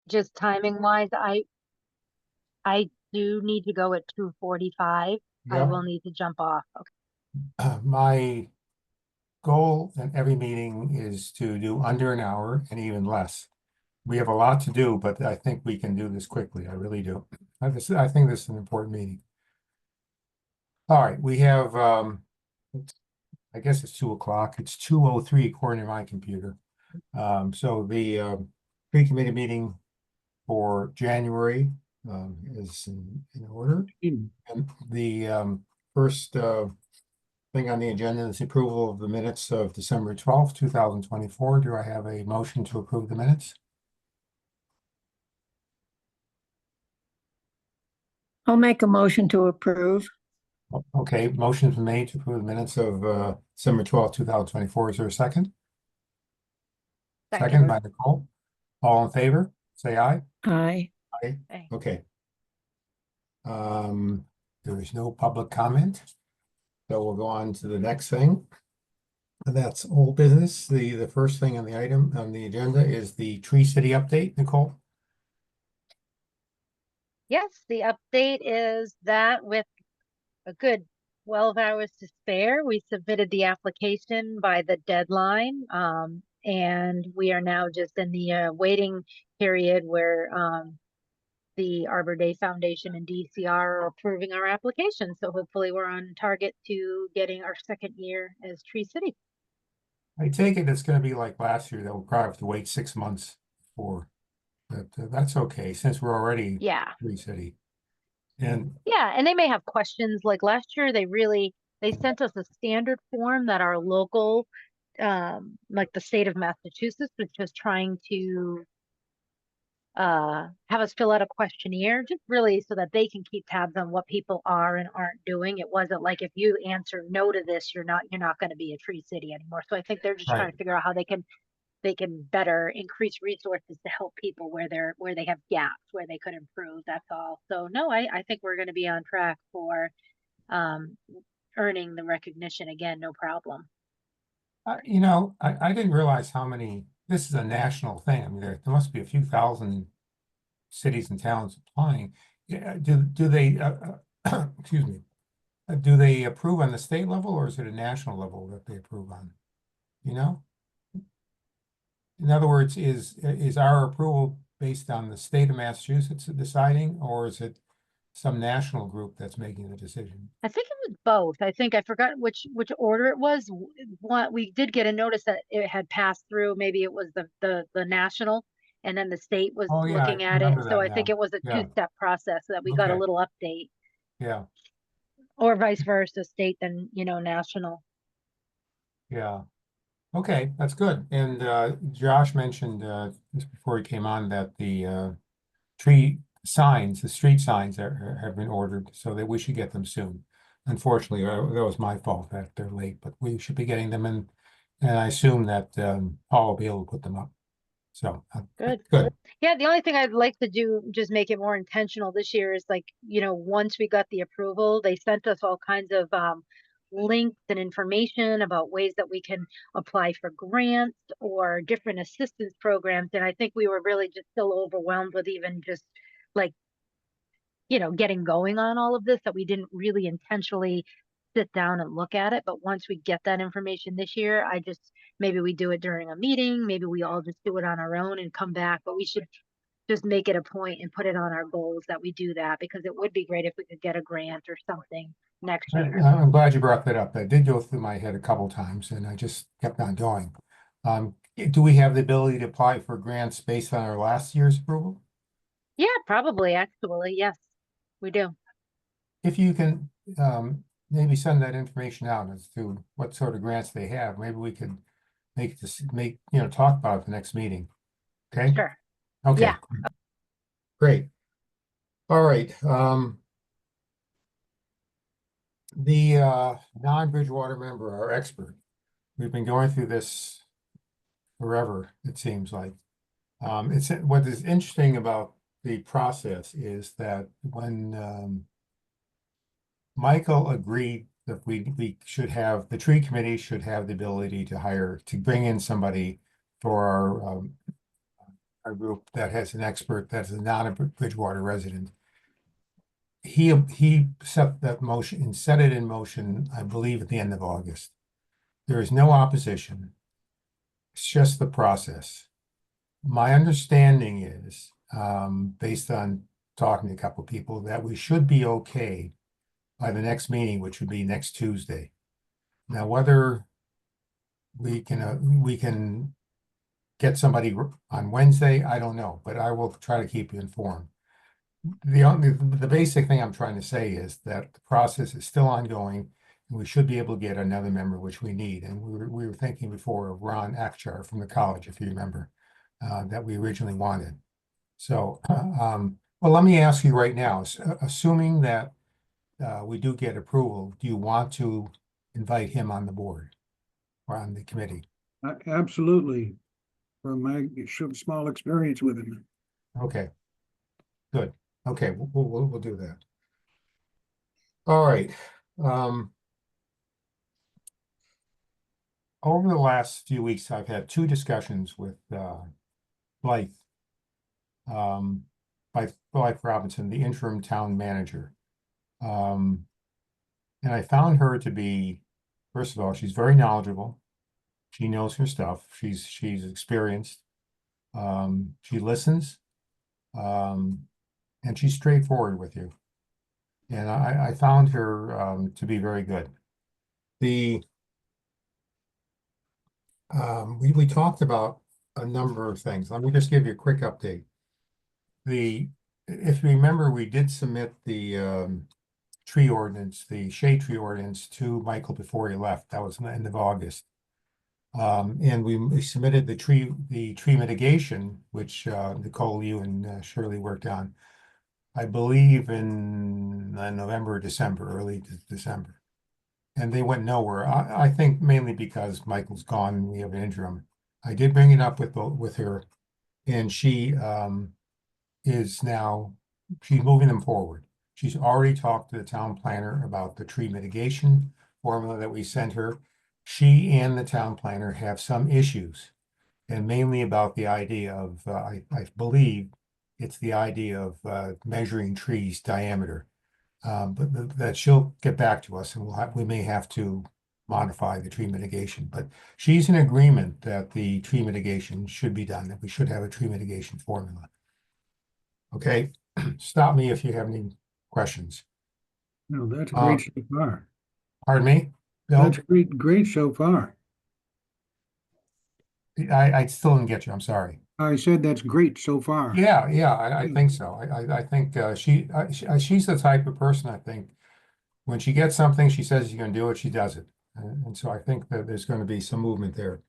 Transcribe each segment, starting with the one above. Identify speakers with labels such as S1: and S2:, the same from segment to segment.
S1: just timing wise, I do need to go at 2:45. I
S2: Yeah.
S1: will need to jump off. Okay.
S2: My goal in every meeting is to do under an hour and even less. We have a lot to do, but I think we can do this quickly. I really do. I think this is an important meeting. All right, we have, I guess it's 2 o'clock. It's 2:03 according to my computer. So the pre-committee meeting for January is in order. And the first thing on the agenda is the approval of the minutes of December 12th, 2024. Do I have a motion to approve the minutes?
S3: I'll make a motion to approve.
S2: Okay, motion's been made to approve the minutes of December 12th, 2024. Is there a second? Second by Nicole. All in favor, say aye.
S3: Aye.
S2: Aye.
S1: Okay.
S2: Okay. There is no public comment. So we'll go on to the next thing. And that's old business. The first thing on the item on the agenda is the Tree City update, Nicole.
S1: Yes, the update is that with a good 12 hours to spare, we submitted the application by the deadline. And we are now just in the waiting period where the Arbor Day Foundation and DCR are approving our application. So hopefully we're on target to getting our second year as Tree City.
S2: I take it it's going to be like last year that we'll probably have to wait 6 months for that. That's okay since we're already
S1: Yeah.
S2: Tree City. And
S1: Yeah, and they may have questions. Like last year, they sent us a standard form that our local, like the state of Massachusetts, was just trying to have us fill out a questionnaire, just really so that they can keep tabs on what people are and aren't doing. It wasn't like if you answer no to this, you're not going to be a Tree City anymore. So I think they're just trying
S2: right.
S1: to figure out how they can better increase resources to help people where they have gaps, where they could improve. That's all. So no, I think we're going to be on track for um, earning the recognition again, no problem.
S2: I didn't realize how many, this is a national thing. I mean, there must be a few thousand cities and towns applying. Yeah, do they, excuse me, do they approve on the state level or is it a national level that they approve on? You know? In other words, is our approval based on the state of Massachusetts deciding, or is it some national group that's making the decision?
S1: I think it was both. I think I forgot which order it was. One, we did get a notice that it had passed through. Maybe it was the national, and then the state was
S2: Oh, yeah, I
S1: looking at it.
S2: remember
S1: So
S2: that
S1: I think
S2: now.
S1: it was a
S2: Yeah,
S1: two-step process so that we got a
S2: okay,
S1: little update,
S2: yeah,
S1: or vice versa, state then national.
S2: yeah. Okay, that's good. And Josh mentioned just before he came on that the tree signs, the street signs have been ordered, so that we should get them soon. Unfortunately, that was my fault that they're late, but we should be getting them in, and I assume that Paul will be able to put them up. So
S1: Good.
S2: good.
S1: Yeah, the only thing I'd like to do, just make it more intentional this year is like, once we got the approval, they sent us all kinds of links and information about ways that we can apply for grants or different assistance programs. And I think we were really just still overwhelmed with even just like, getting going on all of this, that we didn't really intentionally sit down and look at it. But once we get that information this year, maybe we do it during a meeting, maybe we all just do it on our own and come back, but we should just make it a point and put it on our goals that we do that, because it would be great if we could get a grant or something next year.
S2: I'm glad you brought that up. That did go through my head a couple times, and I just kept on going. Do we have the ability to apply for grants based on our last year's approval?
S1: Yeah, probably, actually, yes, we do.
S2: If you can maybe send that information out as to what sort of grants they have, maybe we could talk about it at the next meeting. Okay?
S1: Sure.
S2: Okay,
S1: Yeah.
S2: great. All right. The non-Bridgewater member, our expert, we've been going through this forever, it seems like. It's what is interesting about the process is that when Michael agreed that we should have, the tree committee should have the ability to bring in somebody for our group that has an expert that's not a Bridgewater resident. He set that motion and set it in motion, I believe, at the end of August. There is no opposition. It's just the process. My understanding is, based on talking to a couple of people, that we should be okay by the next meeting, which would be next Tuesday. Now, whether we can get somebody on Wednesday, I don't know, but I will try to keep you informed. The basic thing I'm trying to say is that the process is still ongoing, and we should be able to get another member, which we need. And we were thinking before of Ron Akchar from the college, if you remember, that we originally wanted. So, well, let me ask you right now, assuming that we do get approval, do you want to invite him on the board or on the committee?
S4: Absolutely, from my small experience with him.
S2: Okay, good. Okay, we'll do that. All right. Over the last few weeks, I've had two discussions with Blythe, Blythe Robinson, the interim town manager. And I found her to be, first of all, she's very knowledgeable. She knows her stuff. She's experienced. She listens. And she's straightforward with you. And I found her to be very good. We talked about a number of things. Let me just give you a quick update. If you remember, we did submit the tree ordinance, the shade tree ordinance to Michael before he left. That was in the end of August. And we submitted the tree mitigation, which Nicole, you and Shirley worked on, I believe in November, December, early December. And they went nowhere. I think mainly because Michael's gone and we have an interim. I did bring it up with her, and she is now, she's moving them forward. She's already talked to the town planner about the tree mitigation formula that we sent her. She and the town planner have some issues, and mainly about the idea of, I believe it's the idea of measuring trees diameter. But that she'll get back to us, and we may have to modify the tree mitigation. But she's in agreement that the tree mitigation should be done, that we should have a tree mitigation formula. Okay, stop me if you have any questions.
S4: No, that's great so far.
S2: Pardon me? Bill?
S4: That's great so far.
S2: I still didn't get you. I'm sorry.
S4: I said that's great so far.
S2: Yeah, I think so. I think she's the type of person, I think, when she gets something, she says she's going to do it, she does it. And so I think that there's going to be some movement there.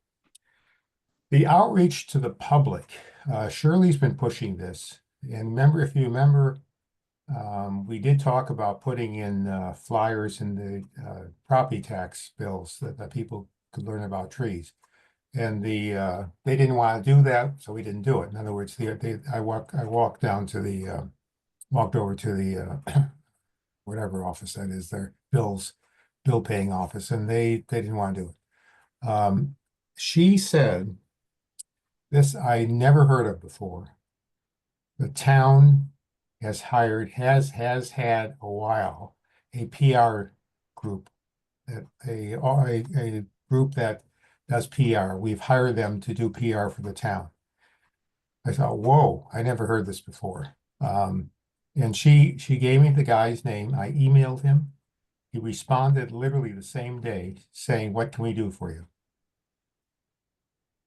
S2: The outreach to the public, Shirley's been pushing this. And remember, if you remember, we did talk about putting in flyers in the property tax bills that people could learn about trees. And they didn't want to do that, so we didn't do it. In other words, I walked down to the walked over to the whatever office that is, their bill paying office, and they didn't want to do it. She said this I never heard of before. The town has had a while a PR group, that a group that does PR. We've hired them to do PR for the town. I thought, whoa, I never heard this before. And she gave me the guy's name. I emailed him. He responded literally the same day saying, "What can we do for you?"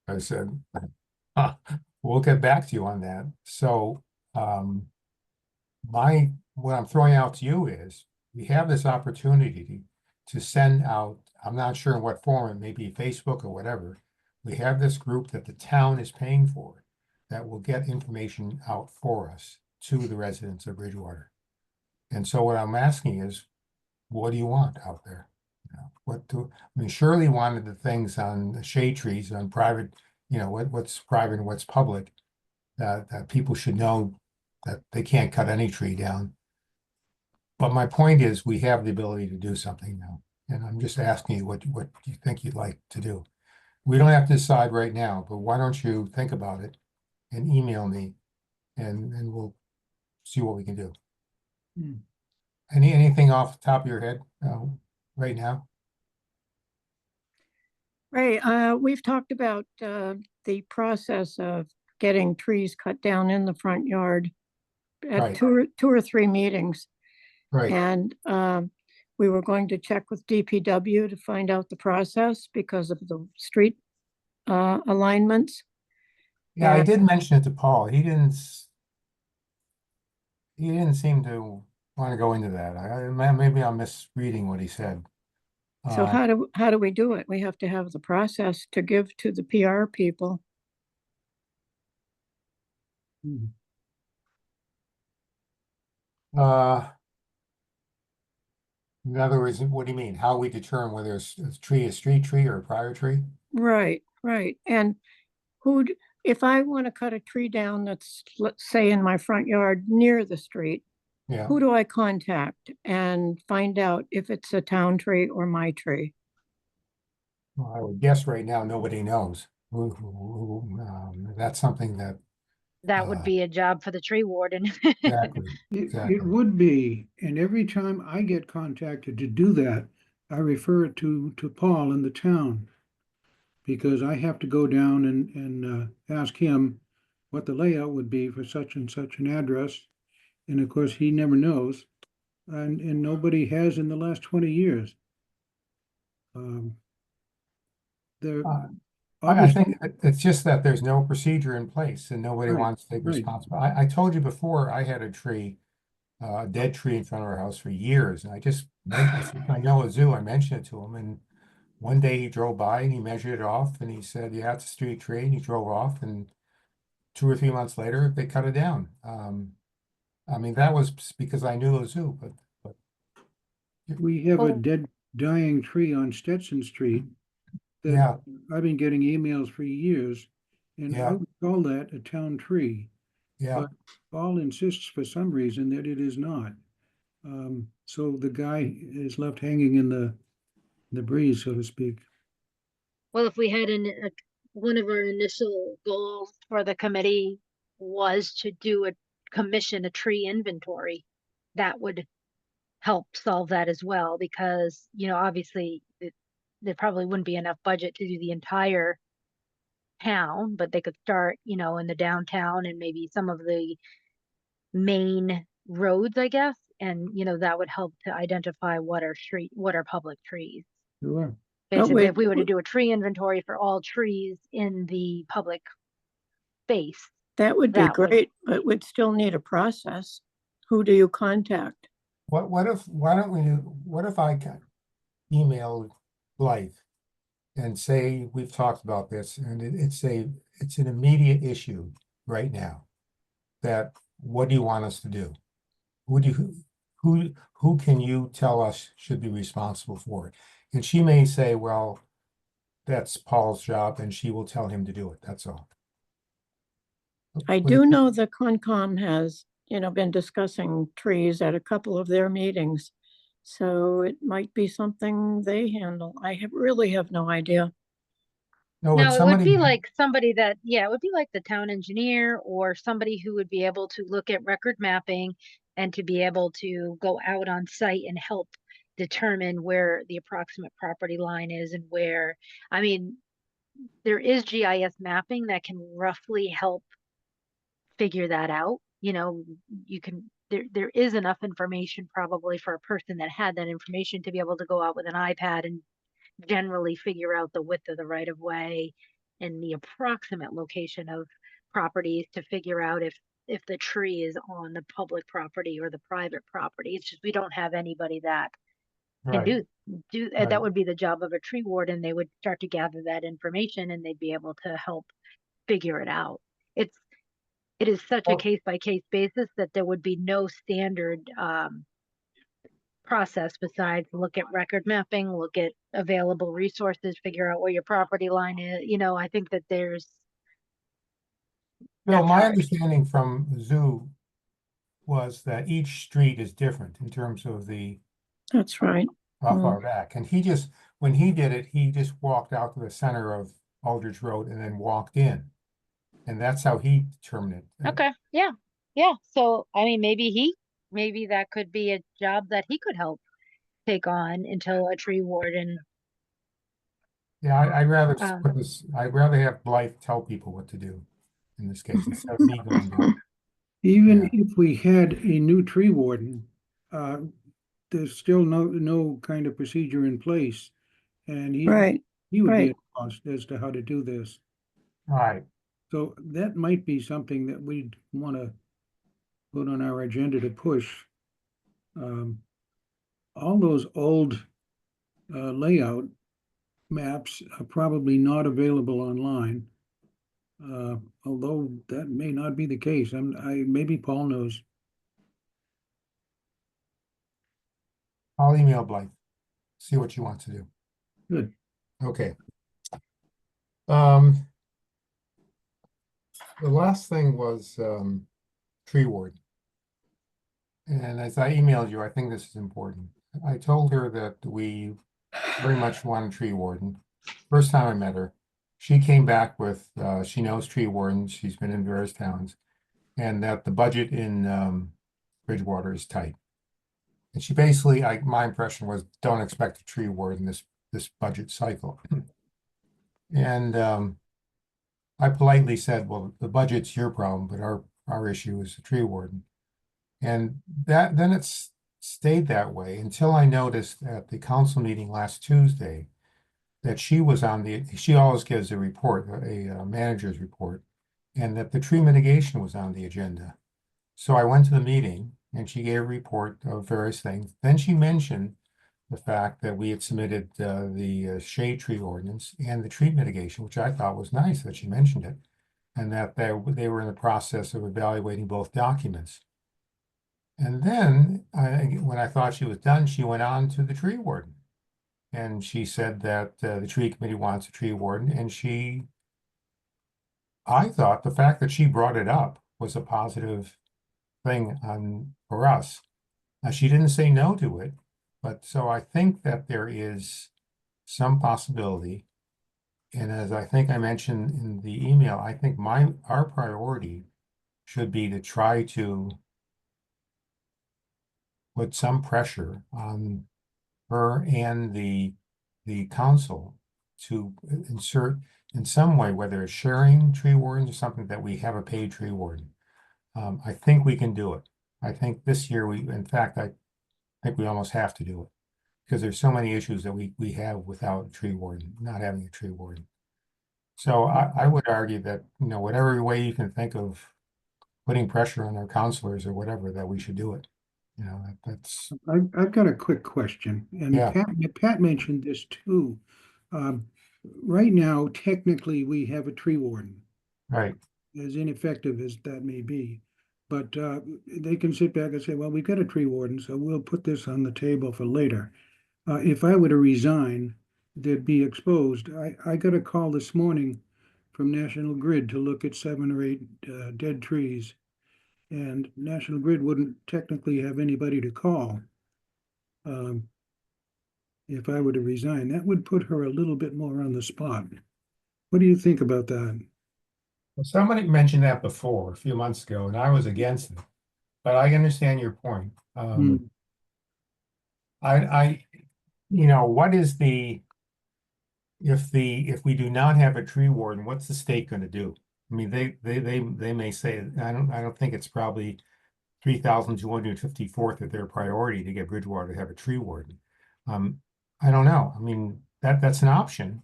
S2: I said, we'll get back to you on that. So what I'm throwing out to you is we have this opportunity to send out, I'm not sure in what form, it may be Facebook or whatever. We have this group that the town is paying for that will get information out for us to the residents of Bridgewater. And so what I'm asking is, what do you want out there? Shirley wanted the things on the shade trees, on private, what's private and what's public, that people should know that they can't cut any tree down. But my point is, we have the ability to do something now. And I'm just asking you what you think you'd like to do. We don't have to decide right now, but why don't you think about it? and email me, and we'll see what we can do.
S4: Hmm.
S2: Anything off the top of your head, right now?
S3: Right, we've talked about, the process of getting trees cut down in the front yard at
S2: Right.
S3: two or three meetings.
S2: Right,
S3: And, we were going to check with DPW to find out the process because of the street, alignments.
S2: yeah, I
S3: and-
S2: did mention it to Paul, he didn't seem to want to go into that, maybe I'm misreading what he said.
S3: So
S2: Uh,
S3: how do we do it? We have to have the process to give to the PR people.
S4: Hmm.
S2: In other words, what do you mean? How we determine whether a tree is street tree or a prior tree?
S3: Right, right. And if I want to cut a tree down that's, let's say, in my front yard near the street,
S2: Yeah,
S3: who do I contact and find out if it's a town tree or my tree?
S2: well, I would guess right now, nobody knows. That's something that,
S1: That would be a job for the tree warden.
S2: exactly,
S4: It
S2: exactly.
S4: would be, and every time I get contacted to do that, I refer it to Paul in the town. Because I have to go down and ask him what the layout would be for such and such an address. And of course, he never knows, and nobody has in the last 20 years. There,
S2: Uh, I
S4: obviously,
S2: think it's just that there's no procedure in place and nobody
S4: Right,
S2: wants to take
S4: right.
S2: responsibility. I told you before, I had a tree, a dead tree in front of our house for years, and I know a zoo, I mentioned it to him, and one day he drove by and he measured it off, and he said, yeah, it's a street tree, and he drove off, and 2 or 3 months later, they cut it down. I mean, that was because I knew a zoo, but
S4: we have a
S1: Oh.
S4: dead, dying tree on Stetson Street
S2: yeah,
S4: that I've been getting emails for years, and I
S2: Yeah.
S4: would call that a town tree.
S2: yeah.
S4: But Paul insists for some reason that it is not. So the guy is left hanging in the breeze, so to speak.
S1: Well, if we had one of our initial goals for the committee was to commission a tree inventory, that would help solve that as well, because, obviously there probably wouldn't be enough budget to do the entire town, but they could start, in the downtown and maybe some of the main roads, I guess. And, that would help to identify what are public trees.
S4: Sure.
S1: Basically, if we were to do a tree inventory for all trees in the public space,
S3: That would be
S1: that would-
S3: great, but we'd still need a process. Who do you contact?
S2: Why don't we what if I can email Blythe and say, we've talked about this, and it's an immediate issue right now. That, what do you want us to do? Who can you tell us should be responsible for it? And she may say, well, that's Paul's job, and she will tell him to do it, that's all.
S3: I
S2: But
S3: do
S2: if-
S3: know the Concom has, been discussing trees at a couple of their meetings. So it might be something they handle. Really have no idea.
S2: No, but
S1: No, it would
S2: somebody,
S1: be like somebody that, yeah, it would be like the town engineer or somebody who would be able to look at record mapping and to be able to go out on site and help determine where the approximate property line is and where, I mean, there is GIS mapping that can roughly help figure that out. There is enough information probably for a person that had that information to be able to go out with an iPad and generally figure out the width of the right of way and the approximate location of properties to figure out if the tree is on the public property or the private property. It's just we don't have anybody that can
S2: right,
S1: that
S2: Right.
S1: would be the job of a tree warden. They would start to gather that information and they'd be able to help figure it out. It is such a
S2: Well-
S1: case by case basis that there would be no standard process besides look at record mapping, look at available resources, figure out where your property line is. I think that
S2: Bill,
S1: that's
S2: my
S1: hard.
S2: understanding from the zoo was that each street is different in terms of the
S3: That's right.
S2: how
S3: Mm.
S2: far back. And when he did it, he just walked out to the center of Aldridge Road and then walked in. And that's how he determined it.
S1: Okay, yeah, yeah. So, I mean, maybe that could be a job that he could help take on until a tree warden.
S2: Yeah, I'd rather
S1: Um,
S2: put this, I'd rather have Blythe tell people what to do in this case, instead of me going down.
S4: Even
S2: Yeah.
S4: if we had a new tree warden, there's still no kind of procedure in place. And
S3: Right,
S4: he would be
S3: right.
S4: at loss as to how to do this.
S2: All right.
S4: So that might be something that we'd want to put on our agenda to push. All those old layout maps are probably not available online. Although that may not be the case. Maybe Paul knows.
S2: I'll email Blythe, see what you want to do.
S4: Good.
S2: Okay. The last thing was tree ward. And as I emailed you, I think this is important. I told her that we very much want a tree warden. First time I met her, she came back with, she knows tree wardens, she's been in various towns, and that the budget in Bridgewater is tight. And she basically, my impression was, don't expect a tree warden this budget cycle. And I politely said, well, the budget's your problem, but our issue is the tree warden. And then it's stayed that way until I noticed at the council meeting last Tuesday that she always gives a report, a manager's report, and that the tree mitigation was on the agenda. So I went to the meeting and she gave a report of various things. Then she mentioned the fact that we had submitted the shade tree ordinance and the tree mitigation, which I thought was nice that she mentioned it, and that they were in the process of evaluating both documents. And then when I thought she was done, she went on to the tree warden. And she said that the tree committee wants a tree warden. And I thought the fact that she brought it up was a positive thing for us. Now, she didn't say no to it, but so I think that there is some possibility. And as I think I mentioned in the email, I think our priority should be to try to put some pressure on her and the council to insert in some way, whether it's sharing tree wardens or something, that we have a paid tree warden. I think we can do it. I think this year in fact, I think we almost have to do it because there's so many issues that we have without a tree warden, not having a tree warden. So I would argue that, whatever way you can think of putting pressure on our counselors or whatever, that we should do it. That's,
S4: I've got a quick question, and
S2: Yeah.
S4: Pat mentioned this too. Right now, technically, we have a tree warden,
S2: right.
S4: as ineffective as that may be. But they can sit back and say, well, we've got a tree warden, so we'll put this on the table for later. If I were to resign, they'd be exposed. I got a call this morning from National Grid to look at 7 or 8 dead trees. And National Grid wouldn't technically have anybody to call. If I were to resign, that would put her a little bit more on the spot. What do you think about that?
S2: Well, somebody mentioned that before, a few months ago, and I was against it, but I understand your point.
S4: Hmm.
S2: What is if we do not have a tree warden, what's the state going to do? I mean, they may say, I don't think it's probably 3,254th of their priority to get Bridgewater to have a tree warden. I don't know. I mean, that's an option.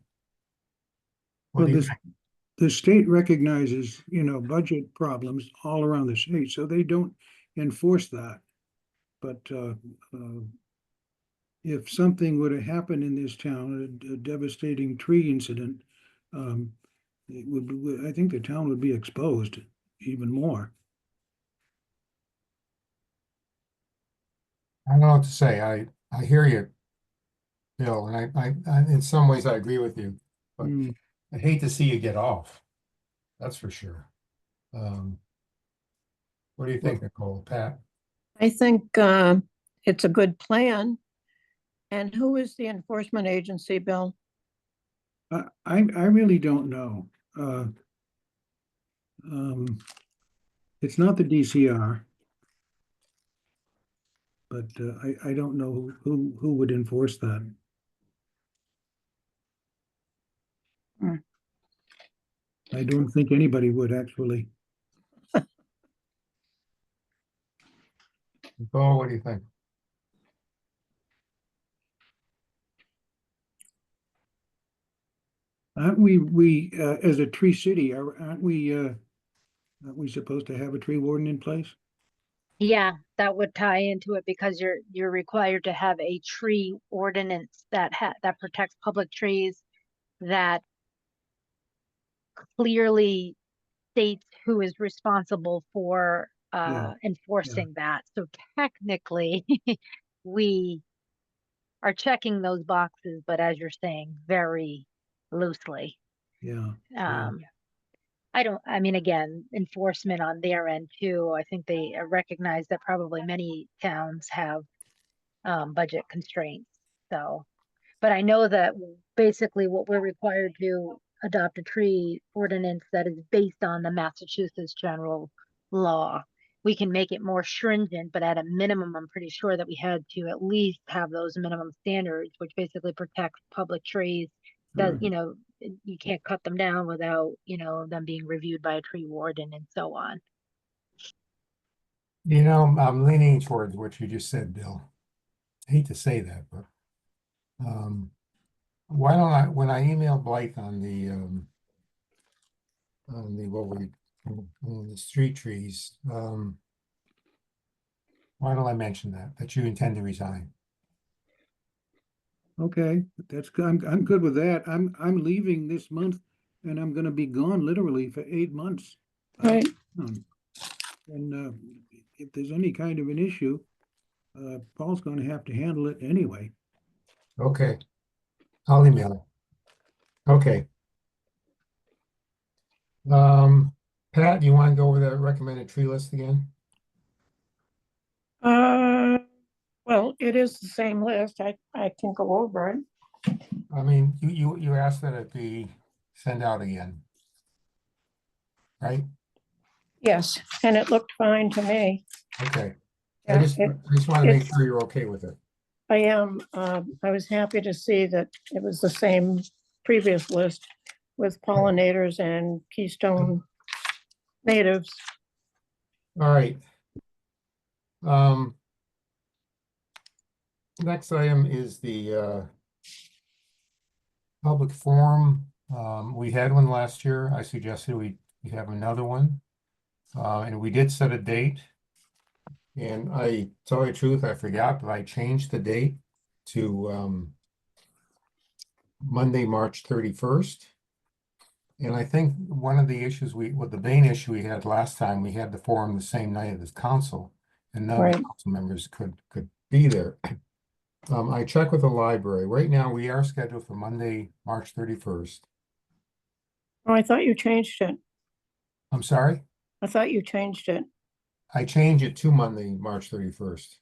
S2: What
S4: Well,
S2: do you think?
S4: the state recognizes, budget problems all around the state, so they don't enforce that. But if something were to happen in this town, a devastating tree incident, I think the town would be exposed even more.
S2: I don't know what to say. I hear you, Bill, and I in some ways I agree with you, but
S4: Hmm.
S2: I hate to see you get off. That's for sure. What do you think, Nicole? Pat?
S3: I think it's a good plan. And who is the enforcement agency, Bill?
S4: I really don't know. It's not the DCR. But I don't know who would enforce that.
S3: Hmm.
S4: I don't think anybody would actually.
S2: Paul, what do you think?
S4: Aren't we as a tree city, aren't we supposed to have a tree warden in place?
S1: Yeah, that would tie into it because you're required to have a tree ordinance that protects public trees, that clearly states who is responsible for
S4: Yeah,
S1: enforcing that. So technically, we are checking those boxes, but as you're saying, very loosely.
S4: yeah.
S1: Um, I mean, again, enforcement on their end too. I think they recognize that probably many towns have budget constraints. So, but I know that basically what we're required to adopt a tree ordinance that is based on the Massachusetts general law. We can make it more stringent, but at a minimum, I'm pretty sure that we had to at least have those minimum standards, which basically protects public trees. That,
S4: Sure.
S1: you can't cut them down without, them being reviewed by a tree warden and so on.
S2: I'm leaning towards what you just said, Bill. I hate to say that, but why don't when I email Blythe on on the street trees, why don't I mention that you intend to resign?
S4: Okay, that's good. I'm good with that. I'm leaving this month and I'm gonna be gone literally for 8 months.
S3: Right.
S4: And if there's any kind of an issue, Paul's gonna have to handle it anyway.
S2: Okay, I'll email it. Okay. Pat, you want to go over that recommended tree list again?
S3: Well, it is the same list. I can go over it.
S2: I mean, you asked that it be sent out again, right?
S3: Yes, and it looked fine to me.
S2: Okay.
S3: Yeah,
S2: I just want to make
S3: it's-
S2: sure you're okay with it.
S3: I am, I was happy to see that it was the same previous list with pollinators and keystone natives.
S2: All right. Next item is the public forum. We had one last year. I suggested we have another one. And we did set a date. And I tell you the truth, I forgot, but I changed the date to Monday, March 31st. And I think one of the issues the main issue we had last time, we had the forum the same night as council, and none of the
S3: Right.
S2: council members could be there. I checked with the library. Right now, we are scheduled for Monday, March 31st.
S3: Oh, I thought you changed it.
S2: I'm sorry?
S3: I thought you changed it.
S2: I changed it to Monday, March 31st.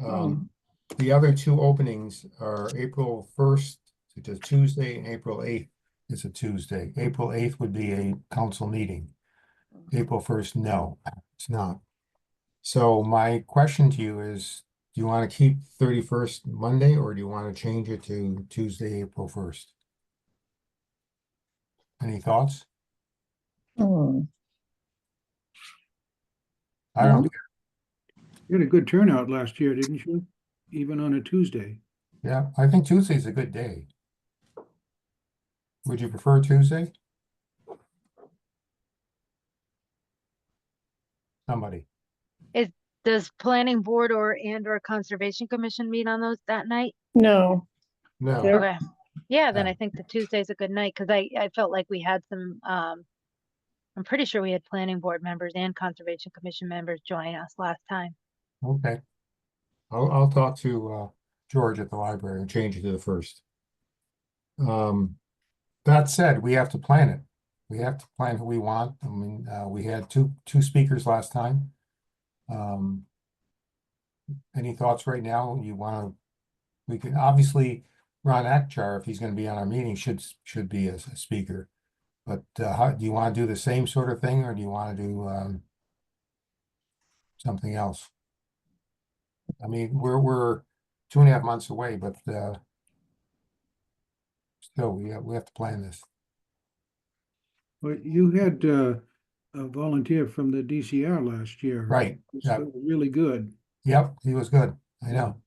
S3: Um,
S2: The other two openings are April 1st, which is Tuesday, and April 8th is a Tuesday. April 8th would be a council meeting. April 1st, no, it's not. So my question to you is, do you want to keep 31st Monday, or do you want to change it to Tuesday, April 1st? Any thoughts?
S3: hmm.
S2: I don't,
S4: You had a good turnout last year, didn't you? Even on a Tuesday.
S2: yeah, I think Tuesday's a good day. Would you prefer Tuesday? Somebody,
S1: Does planning board or conservation commission meet on that night?
S3: No,
S2: no,
S3: There-
S1: Okay. Yeah, then
S2: Yeah.
S1: I think the Tuesday's a good night because I felt like we had some, I'm pretty sure we had planning board members and conservation commission members join us last time.
S2: okay. I'll talk to George at the library and change it to the 1st. That said, we have to plan it. We have to plan who we want. I mean, we had two speakers last time. Any thoughts right now? We can obviously, Ron Akchar, if he's gonna be on our meeting, should be a speaker. But do you want to do the same sort of thing, or do you want to do something else? I mean, we're 2.5 months away, but still, we have to plan this.
S4: Well, you had a volunteer from the DCR last year.
S2: Right,
S4: It
S2: yeah.
S4: was really good.
S2: Yep, he was good. I know.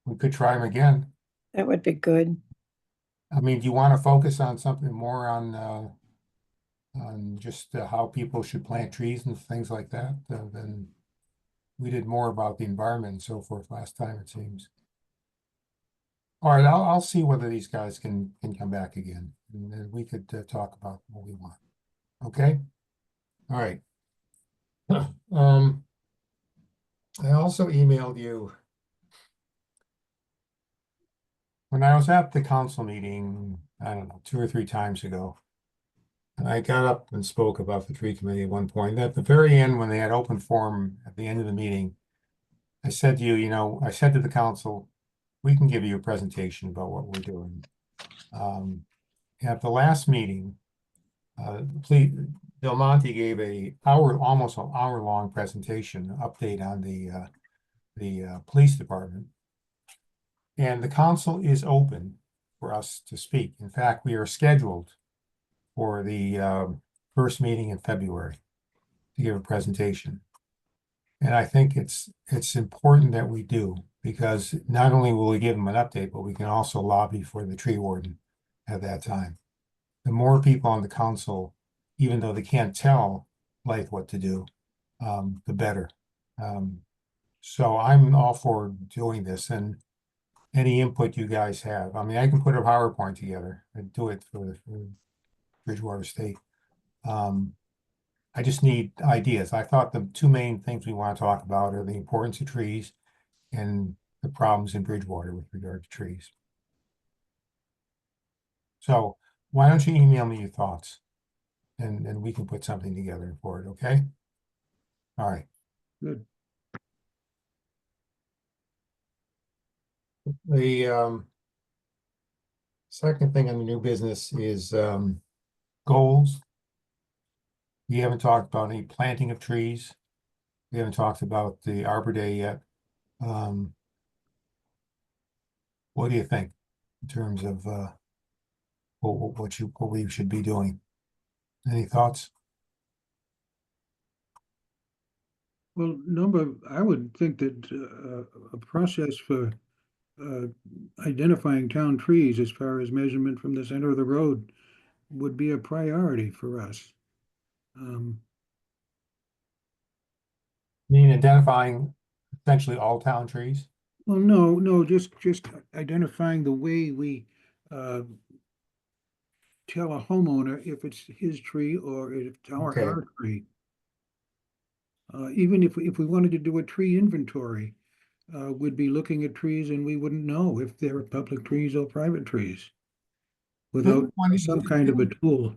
S2: We could try him again.
S3: That would be good.
S2: I mean, do you want to focus on something more on just how people should plant trees and things like that? Then we did more about the environment and so forth last time, it seems. All right, I'll see whether these guys can come back again, and then we could talk about what we want. Okay? All right. I also emailed you when I was at the council meeting, I don't know, 2 or 3 times ago. And I got up and spoke about the tree committee at one point. At the very end, when they had open forum at the end of the meeting, I said to you, I said to the council, we can give you a presentation about what we're doing. At the last meeting, Del Monte gave almost an hour-long presentation update on the police department. And the council is open for us to speak. In fact, we are scheduled for the first meeting in February to give a presentation. And I think it's important that we do, because not only will we give them an update, but we can also lobby for the tree warden at that time. The more people on the council, even though they can't tell Blythe what to do, the better. So I'm all for doing this, and any input you guys have. I mean, I can put a PowerPoint together and do it for Bridgewater State. I just need ideas. I thought the two main things we want to talk about are the importance of trees and the problems in Bridgewater with regard to trees. So why don't you email me your thoughts, and we can put something together for it, okay? All right.
S4: Good.
S2: The second thing on the new business is goals. We haven't talked about any planting of trees. We haven't talked about the Arbor Day yet. What do you think in terms of what we should be doing? Any thoughts?
S4: Well, I would think that a process for identifying town trees as far as measurement from the center of the road would be a priority for us.
S2: I mean, identifying essentially all town trees?
S4: Well, no, just identifying the way we tell a homeowner if it's his tree or if it's
S2: Okay.
S4: our tree. Even if we wanted to do a tree inventory, we'd be looking at trees and we wouldn't know if they're public trees or private trees without some kind of a tool.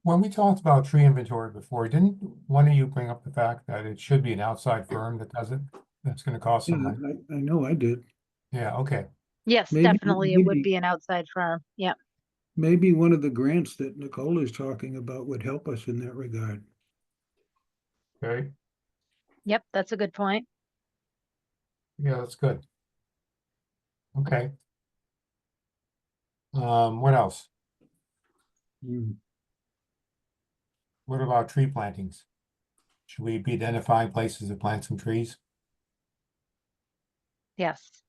S2: When we talked about tree inventory before, didn't one of you bring up the fact that it should be an outside firm that does it? That's gonna cost
S4: Yeah,
S2: some money.
S4: I know I did.
S2: Yeah, okay.
S1: Yes,
S4: Maybe-
S1: definitely it would
S4: maybe-
S1: be an outside firm. Yeah.
S4: Maybe one of the grants that Nicole is talking about would help us in that regard.
S2: Okay,
S1: Yep, that's a good point.
S2: yeah, that's good. Okay. What else?
S4: Hmm.
S2: What about tree plantings? Should we be identifying places to plant some trees?
S1: Yes.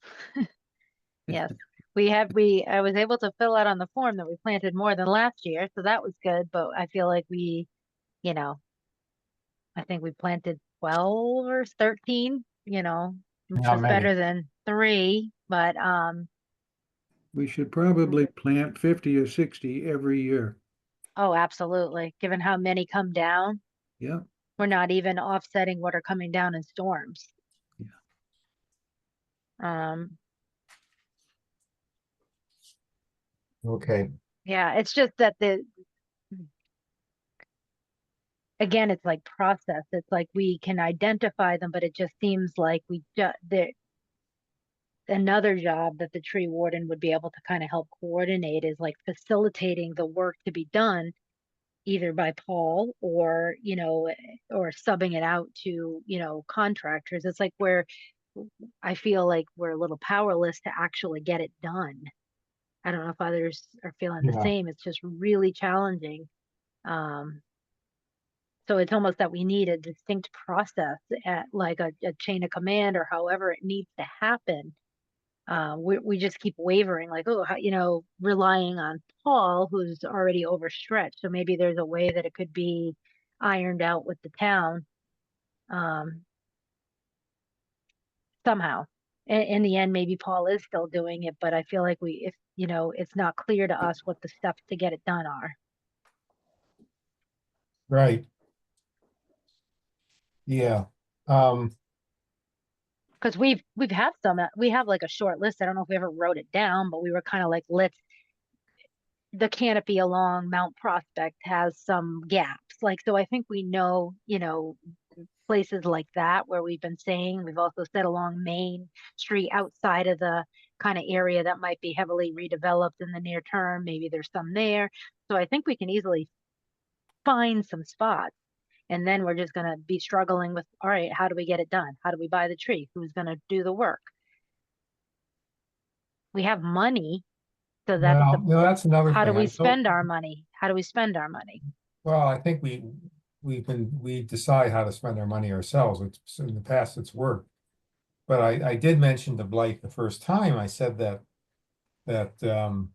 S1: Yes. I was able to fill out on the form that we planted more than last year, so that was good, but I feel like you know, I think we planted 12 or 13, which
S2: Not
S1: is
S2: many.
S1: better than 3, but
S4: We should probably plant 50 or 60 every year.
S1: oh, absolutely. Given how many come down,
S4: Yeah,
S1: we're not even offsetting what are coming down in storms. Um,
S2: Okay,
S1: yeah, it's just that again, it's like process. It's like we can identify them, but it just seems like another job that the tree warden would be able to kind of help coordinate is like facilitating the work to be done either by Paul or, or subbing it out to, contractors. It's like where I feel like we're a little powerless to actually get it done. I don't know if others are feeling the
S2: Yeah.
S1: same. It's just really challenging. Um, so it's almost that we need a distinct process at like a chain of command or however it needs to happen. We just keep wavering, like, oh, relying on Paul, who's already overstretched. So maybe there's a way that it could be ironed out with the town, um, somehow. In the end, maybe Paul is still doing it, but I feel like if it's not clear to us what the steps to get it done are.
S2: Right. Yeah. Um,
S1: Because we've had some, we have like a short list. I don't know if we ever wrote it down, but we were kind of like, the canopy along Mount Prospect has some gaps. Like, so I think we know, places like that where we've been saying, we've also said along Main Street outside of the kind of area that might be heavily redeveloped in the near term. Maybe there's some there. So I think we can easily find some spots. And then we're just going to be struggling with, all right, how do we get it done? How do we buy the tree? Who's going to do the work? We have money. So that's
S2: well, that's another
S1: how do
S2: thing.
S1: we spend our money? How do we spend our money?
S2: Well, I think we decide how to spend our money ourselves. In the past, it's worked. But I did mention to Blake the first time, I said that, at some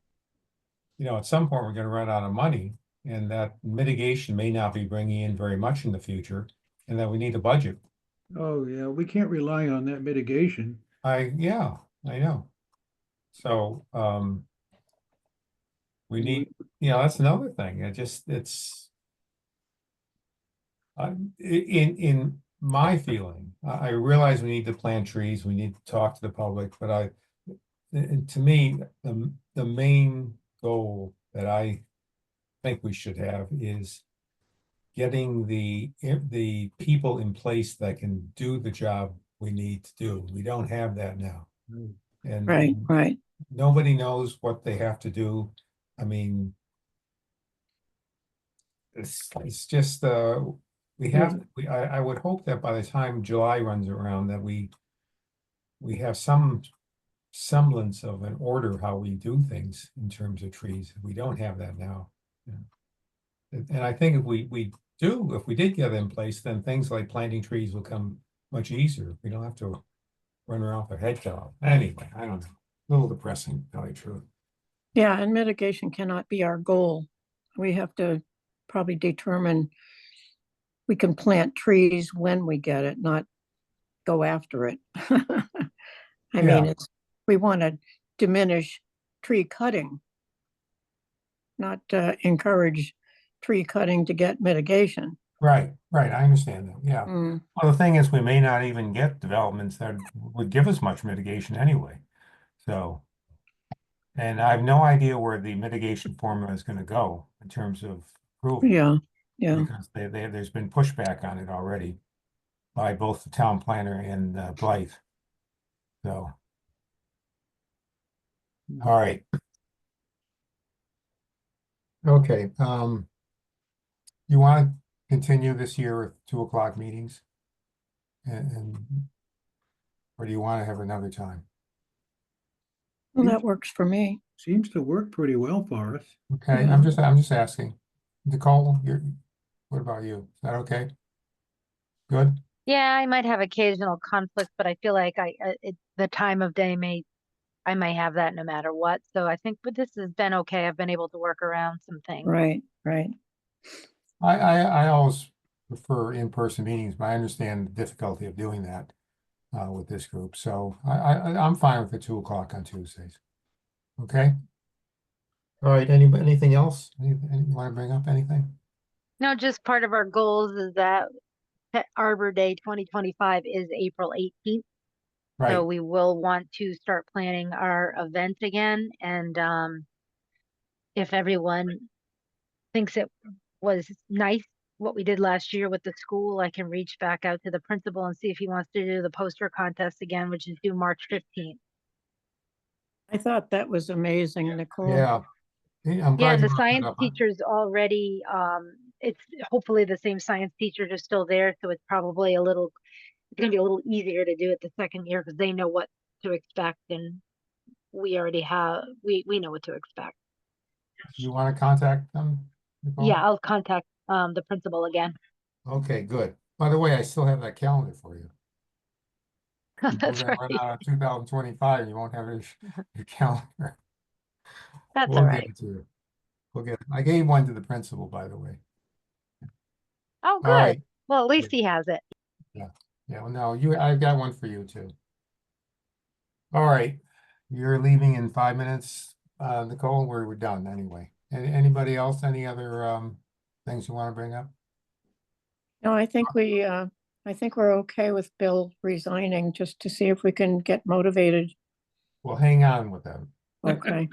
S2: point we're gonna run out of money and that mitigation may not be bringing in very much in the future and that we need a budget.
S4: Oh, yeah, we can't rely on that mitigation.
S2: Yeah, I know. So, we need, that's another thing. In my feeling, I realize we need to plant trees, we need to talk to the public, but to me, the main goal that I think we should have is getting the people in place that can do the job we need to do. We don't have that now. And
S3: Right.
S2: nobody knows what they have to do. I mean, it's just, I would hope that by the time July runs around that we have some semblance of an order how we do things in terms of trees. We don't have that now. And I think if we did get it in place, then things like planting trees will come much easier. We don't have to run around with our head cut off. Anyway, I don't know. A little depressing, to tell you the truth.
S3: Yeah, and mitigation cannot be our goal. We have to probably determine we can plant trees when we get it, not go after it. I mean, we want to diminish tree cutting, not encourage tree cutting to get mitigation.
S2: Right. I understand that. Yeah.
S3: Mm,
S2: Well, the thing is, we may not even get developments that would give us much mitigation anyway. So, and I have no idea where the mitigation formula is going to go in terms of approval.
S3: yeah.
S2: Because there's been pushback on it already by both the town planner and Blythe. So, all right. Okay, you want to continue this year with 2:00 meetings? And or do you want to have another time?
S3: Well, that works for me.
S4: Seems to work pretty well for us.
S2: Okay,
S3: Yeah.
S2: I'm just asking. Nicole, what about you? Is that okay? Good?
S1: Yeah, I might have occasional conflict, but I feel like the time of day I might have that no matter what. So I think, but this has been okay. I've been able to work around some things.
S3: Right.
S2: I always prefer in-person meetings, but I understand the difficulty of doing that with this group. So I'm fine with the 2:00 on Tuesdays. Okay? All right, anything else? You want to bring up anything?
S1: No, just part of our goals is that Arbor Day 2025 is April 18th.
S2: Right,
S1: So we will want to start planning our event again. And if everyone thinks it was nice what we did last year with the school, I can reach back out to the principal and see if he wants to do the poster contest again, which is due March 15th.
S3: I thought that was amazing, Nicole.
S2: Yeah. Yeah, I'm
S1: Yeah,
S2: glad
S1: and
S2: you
S1: the
S2: brought that
S1: science
S2: up.
S1: teachers already, it's hopefully the same science teachers are still there, so it's probably it's gonna be a little easier to do it the second year because they know what to expect and we already have, we know what to expect.
S2: You want to contact them? Nicole?
S1: Yeah, I'll contact, the principal again.
S2: Okay, good. By the way, I still have that calendar for you. We're
S1: That's
S2: gonna run
S1: right.
S2: out of 2025, you won't have your calendar.
S1: That's
S2: We'll
S1: all
S2: get
S1: right.
S2: it to you. We'll get it. I gave one to the principal, by the way.
S1: Oh,
S2: All
S1: good.
S2: right.
S1: Well, at least he has it.
S2: Yeah, well, no, I've got one for you too. All right, you're leaving in 5 minutes, Nicole, we're done anyway. Anybody else, any other, things you want to bring up?
S3: No, I think we're okay with Bill resigning just to see if we can get motivated.
S2: Well, hang on with them.
S3: Okay,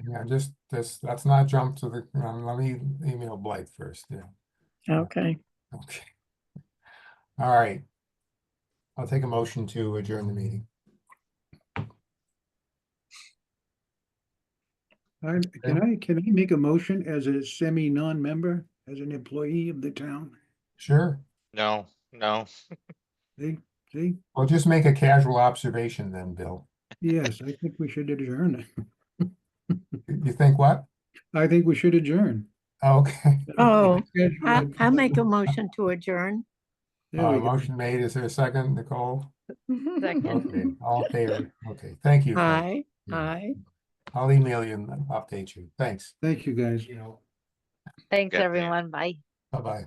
S2: Yeah, just, let's not jump to the, let me email Blythe first, yeah,
S3: okay.
S2: okay. All right. I'll take a motion to adjourn the meeting.
S4: Can I make a motion as a semi-non-member, as an employee of the town?
S2: Sure,
S5: No, no.
S4: See,
S2: well, just make a casual observation then, Bill.
S4: yes, I think we should adjourn.
S2: You think what?
S4: I think we should adjourn.
S2: Okay,
S3: Oh,
S4: Casual-
S3: I'll make a motion to adjourn.
S4: There we go.
S2: motion made, is there a second, Nicole?
S1: Second.
S2: Okay, all in favor, okay, thank you. folks.
S3: Aye,
S2: Yeah.
S3: aye.
S2: I'll email you and update you, thanks,
S4: Thank you, guys.
S1: Thanks,
S5: Get there.
S1: everyone. Bye.
S2: bye-bye.